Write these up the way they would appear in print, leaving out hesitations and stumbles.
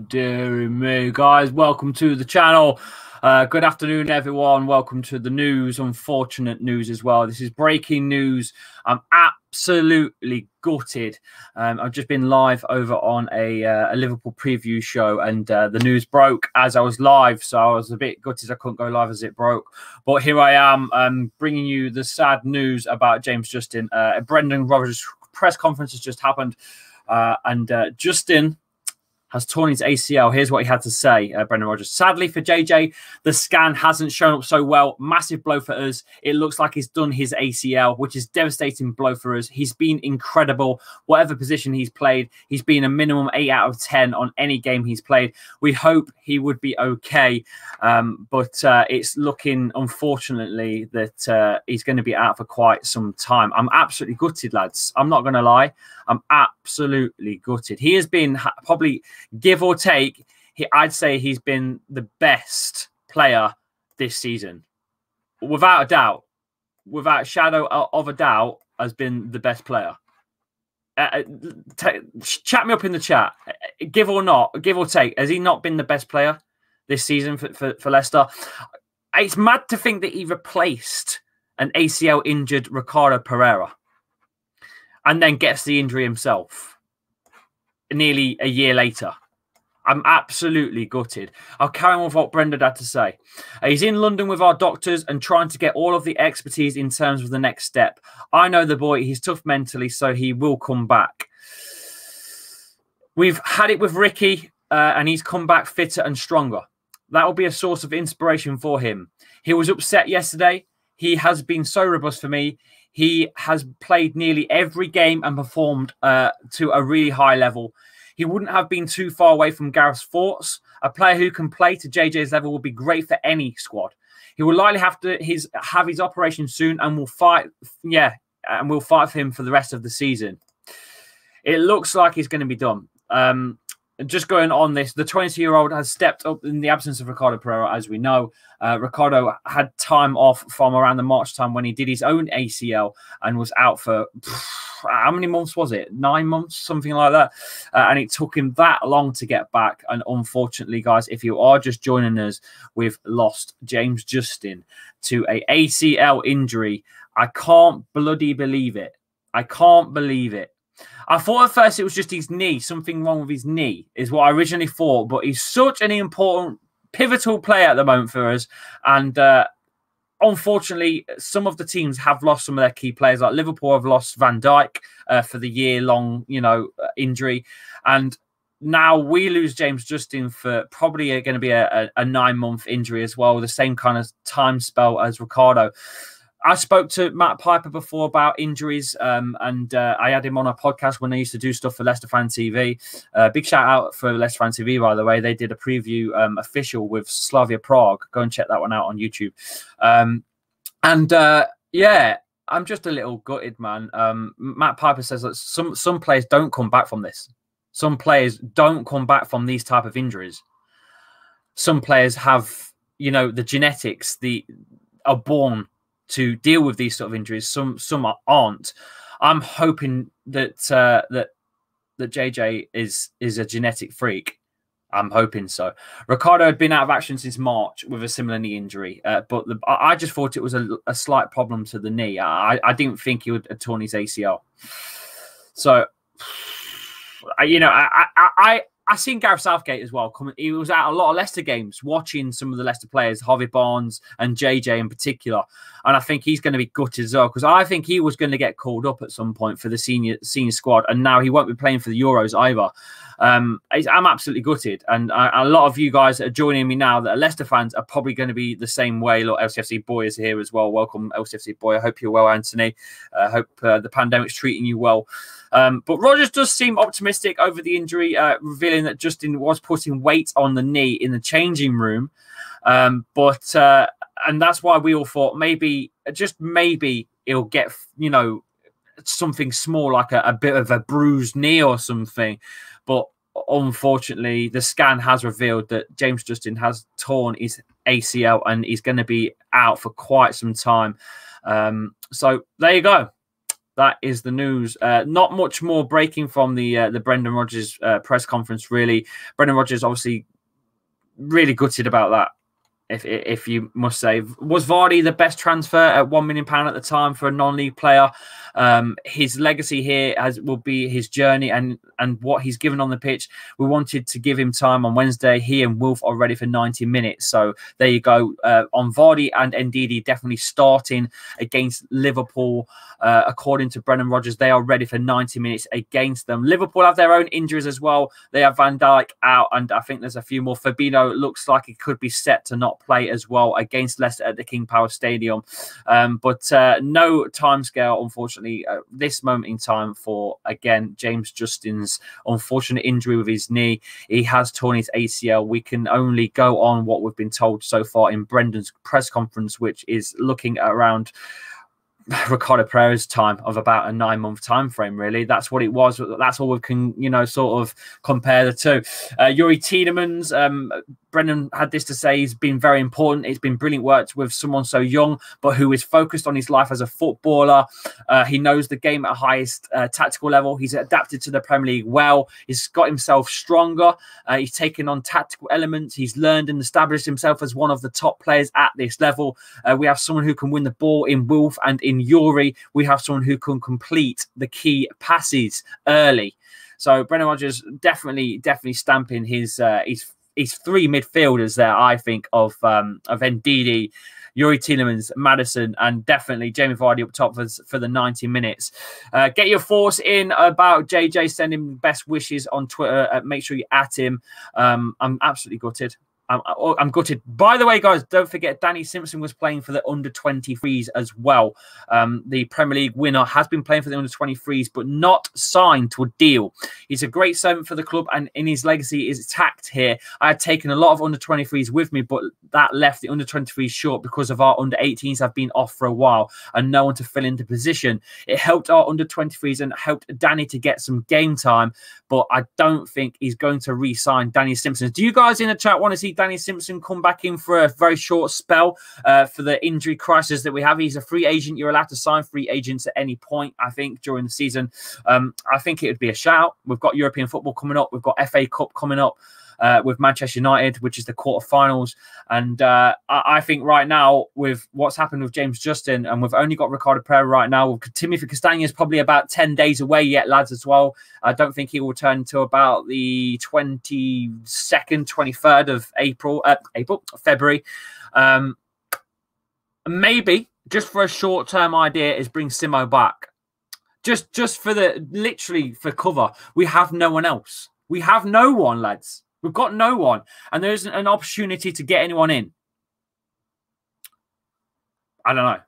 Dear me, guys, welcome to the channel. Good afternoon, everyone. Welcome to the news. Unfortunate news as well. This is breaking news. I'm absolutely gutted. I've just been live over on a Liverpool preview show, and the news broke as I was live, so I was a bit gutted I couldn't go live as it broke. But here I am, bringing you the sad news about James Justin. Brendan Rodgers' press conference has just happened, and Justin has torn his ACL. Here's what he had to say, Brendan Rodgers. Sadly for JJ, the scan hasn't shown up so well. Massive blow for us. It looks like he's done his ACL, which is devastating blow for us. He's been incredible. Whatever position he's played, he's been a minimum 8 out of 10 on any game he's played. We hope he would be okay, but it's looking, unfortunately, that he's going to be out for quite some time. I'm absolutely gutted, lads. I'm not going to lie. I'm absolutely gutted. He has been probably, give or take, I'd say he's been the best player this season. Without a doubt, without a shadow of a doubt, has been the best player. Chat me up in the chat. Give or take, has he not been the best player this season for Leicester? It's mad to think that he replaced an ACL injured Ricardo Pereira and then gets the injury himself nearly a year later. I'm absolutely gutted. I'll carry on with what Brendan had to say. He's in London with our doctors and trying to get all of the expertise in terms of the next step. I know the boy, he's tough mentally, so he will come back. We've had it with Ricky, and he's come back fitter and stronger. That will be a source of inspiration for him. He was upset yesterday. He has been so robust for me. He has played nearly every game and performed to a really high level. He wouldn't have been too far away from Gareth's thoughts. A player who can play to JJ's level would be great for any squad. He will likely have his operation soon, and will fight. Yeah, and we'll fight for him for the rest of the season. It looks like he's going to be done. Just going on this, the 20-year-old has stepped up in the absence of Ricardo Pereira, as we know. Ricardo had time off from around the March time when he did his own ACL and was out for, how many months was it? 9 months, something like that. And it took him that long to get back. And unfortunately, guys, if you are just joining us, we've lost James Justin to a ACL injury. I can't bloody believe it. I can't believe it. I thought at first it was just his knee, something wrong with his knee is what I originally thought. But he's such an important, pivotal player at the moment for us. And unfortunately, some of the teams have lost some of their key players. Like Liverpool have lost Van Dijk for the year-long, injury. And now we lose James Justin for probably going to be a 9-month injury as well, the same kind of time spell as Ricardo. I spoke to Matt Piper before about injuries, and I had him on a podcast when they used to do stuff for Leicester Fan TV. Big shout out for Leicester Fan TV, by the way. They did a preview official with Slavia Prague. Go and check that one out on YouTube. Yeah, I'm just a little gutted, man. Matt Piper says that some players don't come back from this. Some players don't come back from these type of injuries. Some players have, the genetics, are born to deal with these sort of injuries. Some aren't. I'm hoping that that JJ is a genetic freak. I'm hoping so. Ricardo had been out of action since March with a similar knee injury, but I just thought it was a slight problem to the knee. I didn't think he would have torn his ACL. So, I seen Gareth Southgate as well. He was at a lot of Leicester games watching some of the Leicester players, Harvey Barnes and JJ in particular. And I think he's going to be gutted as well, because I think he was going to get called up at some point for the senior squad. And now he won't be playing for the Euros either. I'm absolutely gutted. And a lot of you guys that are joining me now that are Leicester fans are probably going to be the same way. Look, LCFC Boy is here as well. Welcome, LCFC Boy. I hope you're well, Anthony. I hope the pandemic's treating you well. But Rodgers does seem optimistic over the injury, revealing that Justin was putting weight on the knee in the changing room. And that's why we all thought maybe, just maybe, he'll get, you know, something small like a bit of a bruised knee or something. But unfortunately, the scan has revealed that James Justin has torn his ACL and he's going to be out for quite some time. So there you go. That is the news. Not much more breaking from the Brendan Rodgers press conference, really. Brendan Rodgers obviously really gutted about that, if you must say. Was Vardy the best transfer at £1 million at the time for a non-league player? His legacy here will be his journey and what he's given on the pitch. We wanted to give him time on Wednesday. He and Wolf are ready for 90 minutes. So there you go. On Vardy and Ndidi definitely starting against Liverpool. According to Brendan Rodgers, they are ready for 90 minutes against them. Liverpool have their own injuries as well. They have Van Dijk out, and I think there's a few more. Fabinho looks like he could be set to not play as well against Leicester at the King Power Stadium. But no timescale, unfortunately, at this moment in time for, again, James Justin's unfortunate injury with his knee. He has torn his ACL. We can only go on what we've been told so far in Brendan's press conference, which is looking at around Ricardo Pereira's time of about a 9-month time frame. Really, that's what it was. That's all we can, you know, sort of compare the two. Yuri Tielemans, Brendan had this to say: he's been very important. It's been brilliant work with someone so young, but who is focused on his life as a footballer. He knows the game at highest tactical level. He's adapted to the Premier League well. He's got himself stronger. He's taken on tactical elements. He's learned and established himself as one of the top players at this level. We have someone who can win the ball in Wolf, and in Yuri, we have someone who can complete the key passes early. So Brendan Rodgers definitely stamping his three midfielders there, I think, of Ndidi, Yuri Tielemans, Maddison, and definitely Jamie Vardy up top for the 90 minutes. Get your thoughts in about JJ. Send him best wishes on Twitter. Make sure you at him. I'm absolutely gutted. I'm gutted. By the way, guys, don't forget Danny Simpson was playing for the under-23s as well. The Premier League winner has been playing for the under-23s, but not signed to a deal. He's a great servant for the club, and in his legacy is tacked here. I had taken a lot of under-23s with me, but that left the under-23s short because of our under-18s have been off for a while and no one to fill in the position. It helped our under-23s and helped Danny to get some game time, but I don't think he's going to re-sign Danny Simpson. Do you guys in the chat want to see Danny Simpson come back in for a very short spell for the injury crisis that we have? He's a free agent. You're allowed to sign free agents at any point, I think, during the season. I think it would be a shout. We've got European football coming up. We've got FA Cup coming up with Manchester United, which is the quarterfinals. And I think right now, with what's happened with James Justin, and we've only got Ricardo Pereira right now, Timothy Castagna is probably about 10 days away yet, lads, as well. I don't think he will return until about the 22nd, 23rd of February. Maybe, just for a short-term idea, is bring Simo back. Just for literally for cover. We have no one else. We have no one, lads. We've got no one. And there isn't an opportunity to get anyone in. I don't know.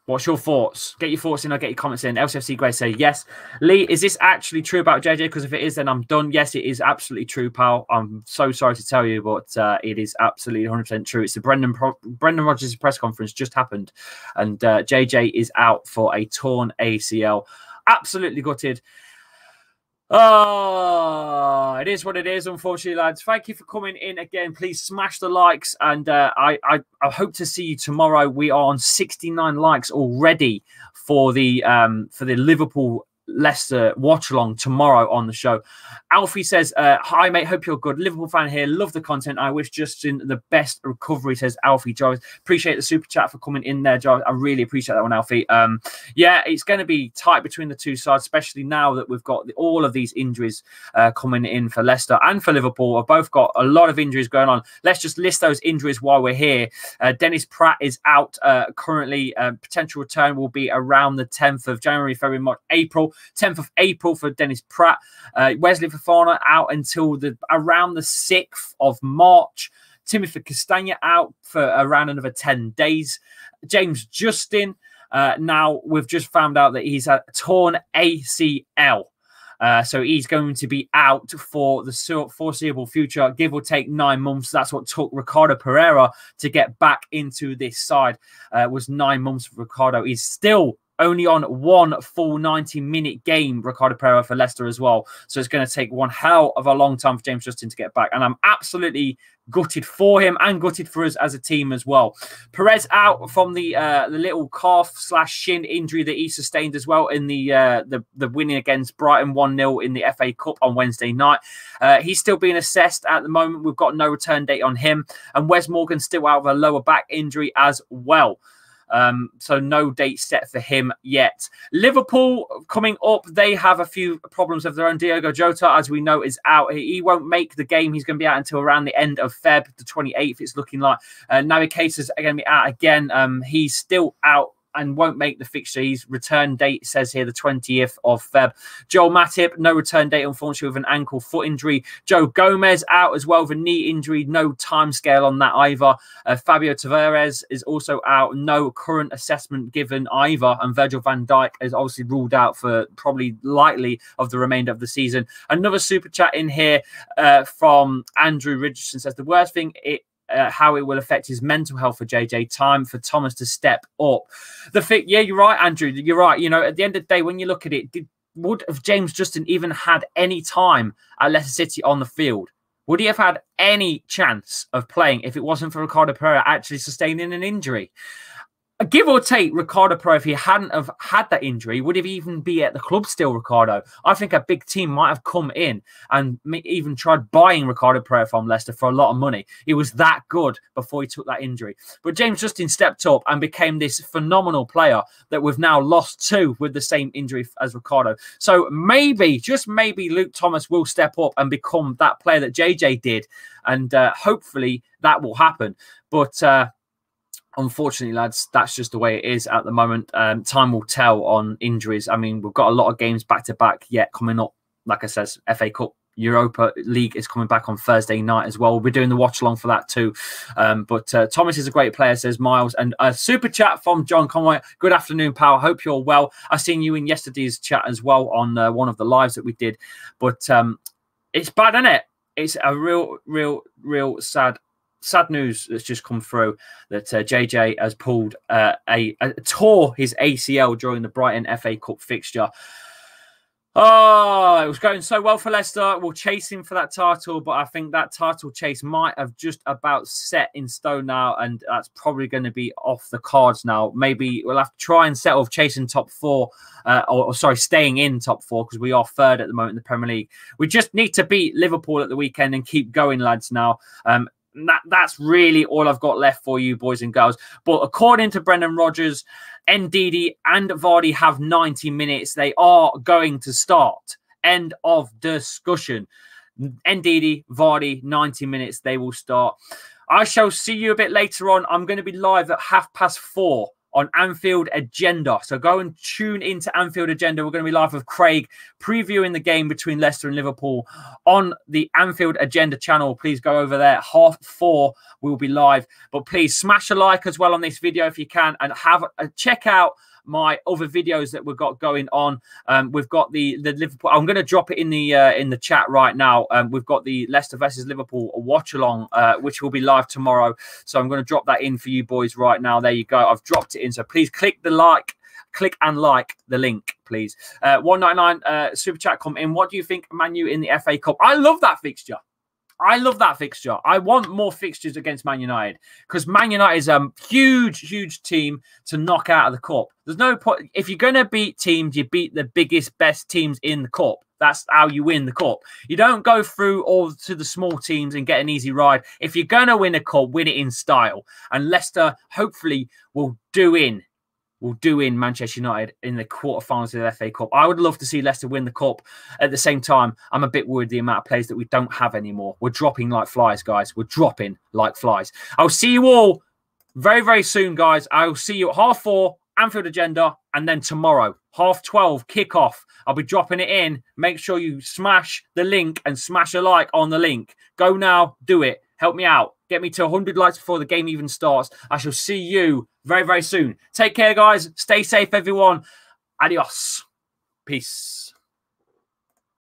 What's your thoughts? Get your thoughts in. I'll get your comments in. LCFC Gray say yes. Lee, is this actually true about JJ? Because if it is, then I'm done. Yes, it is absolutely true, pal. I'm so sorry to tell you, but it is absolutely 100% true. It's the Brendan Rodgers press conference just happened, and JJ is out for a torn ACL. Absolutely gutted. Oh, it is what it is, unfortunately, lads. Thank you for coming in again. Please smash the likes, and I hope to see you tomorrow. We are on 69 likes already for the Liverpool Leicester watch along tomorrow on the show. Alfie says, hi mate, hope you're good. Liverpool fan here, love the content. I wish Justin the best recovery, says Alfie. Jarvis, appreciate the super chat for coming in there, Jarvis. I really appreciate that one, Alfie. Yeah, it's going to be tight between the two sides, especially now that we've got all of these injuries coming in for Leicester and for Liverpool. We've both got a lot of injuries going on. Let's just list those injuries while we're here. Dennis Pratt is out currently. Potential return will be around the 10th of January, February, March, April. 10th of April for Dennis Pratt. Wesley Fofana out until around the 6th of March. Timothy Castagna out for around another 10 days. James Justin, now we've just found out that he's a torn ACL. So he's going to be out for the foreseeable future, give or take 9 months. That's what took Ricardo Pereira to get back into this side, was 9 months for Ricardo. He's still only on one full 90-minute game, Ricardo Pereira, for Leicester as well. So it's going to take one hell of a long time for James Justin to get back. And I'm absolutely gutted for him and gutted for us as a team as well. Perez out from the little calf/shin injury that he sustained as well in the winning against Brighton 1-0 in the FA Cup on Wednesday night. He's still being assessed at the moment. We've got no return date on him. And Wes Morgan's still out of a lower back injury as well. So no date set for him yet. Liverpool coming up, they have a few problems of their own. Diogo Jota, as we know, is out. He won't make the game. He's going to be out until around the end of Feb, the 28th, it's looking like. Navigator's going to be out again. He's still out and won't make the fixture. His return date says here the 20th of Feb. Joel Matip, no return date, unfortunately, with an ankle foot injury. Joe Gomez out as well with a knee injury. No time scale on that either. Fabio Tavares is also out. No current assessment given either. And Virgil van Dijk is obviously ruled out for probably likely of the remainder of the season. Another super chat in here from Andrew Richardson says the worst thing how it will affect his mental health for JJ. Time for Thomas to step up. Yeah, you're right, Andrew. You're right. You know, at the end of the day, when you look at it, would have James Justin even had any time at Leicester City on the field? Would he have had any chance of playing if it wasn't for Ricardo Pereira actually sustaining an injury? Give or take, Ricardo Pereira, if he hadn't have had that injury, would have even be at the club still, Ricardo? I think a big team might have come in and even tried buying Ricardo Pereira from Leicester for a lot of money. He was that good before he took that injury. But James Justin stepped up and became this phenomenal player that we've now lost to with the same injury as Ricardo. So maybe, just maybe, Luke Thomas will step up and become that player that JJ did. And hopefully that will happen. But unfortunately, lads, that's just the way it is at the moment. Time will tell on injuries. I mean, we've got a lot of games back-to-back yet coming up. Like I said, FA Cup, Europa League is coming back on Thursday night as well. We're doing the watch-along for that too. But Thomas is a great player, says Miles. And a super chat from John Conway. Good afternoon, pal. Hope you're well. I seen you in yesterday's chat as well on one of the lives that we did. But it's bad, isn't it? It's a real sad news that's just come through that JJ has tore his ACL during the Brighton FA Cup fixture. Oh, it was going so well for Leicester. We'll chase him for that title, but I think that title chase might have just about set in stone now, and that's probably going to be off the cards now. Maybe we'll have to try and settle chasing top four, or sorry, staying in top four, because we are third at the moment in the Premier League. We just need to beat Liverpool at the weekend and keep going, lads, now. That's really all I've got left for you, boys and girls. But according to Brendan Rodgers, Ndidi and Vardy have 90 minutes. They are going to start. End of discussion. Ndidi, Vardy, 90 minutes. They will start. I shall see you a bit later on. I'm going to be live at 4:30 on Anfield Agenda. So go and tune into Anfield Agenda. We're going to be live with Craig previewing the game between Leicester and Liverpool on the Anfield Agenda channel. Please go over there. 4:30 we'll be live. But please smash a like as well on this video if you can, and have a check out my other videos that we've got going on. We've got the Liverpool. I'm going to drop it in the chat right now. We've got the Leicester versus Liverpool watch along, which will be live tomorrow. So I'm going to drop that in for you boys right now. There you go. I've dropped it in. So please click and like the link, please. 199 super chat come in. What do you think, Man U in the FA Cup? I love that fixture. I love that fixture. I want more fixtures against Man United, because Man United is a huge team to knock out of the cup. There's no point. If you're going to beat teams, you beat the biggest, best teams in the cup. That's how you win the cup. You don't go through all to the small teams and get an easy ride. If you're going to win a cup, win it in style. And Leicester hopefully will do in Manchester United in the quarterfinals of the FA Cup. I would love to see Leicester win the cup. At the same time, I'm a bit worried the amount of players that we don't have anymore. We're dropping like flies, guys. We're dropping like flies. I'll see you all very soon, guys. I'll see you at 4:30 Anfield Agenda, and then tomorrow 12:30 kickoff. I'll be dropping it in. Make sure you smash the link and smash a like on the link. Go now, do it. Help me out. Get me to 100 likes before the game even starts. I shall see you very soon. Take care, guys. Stay safe, everyone. Adios. Peace.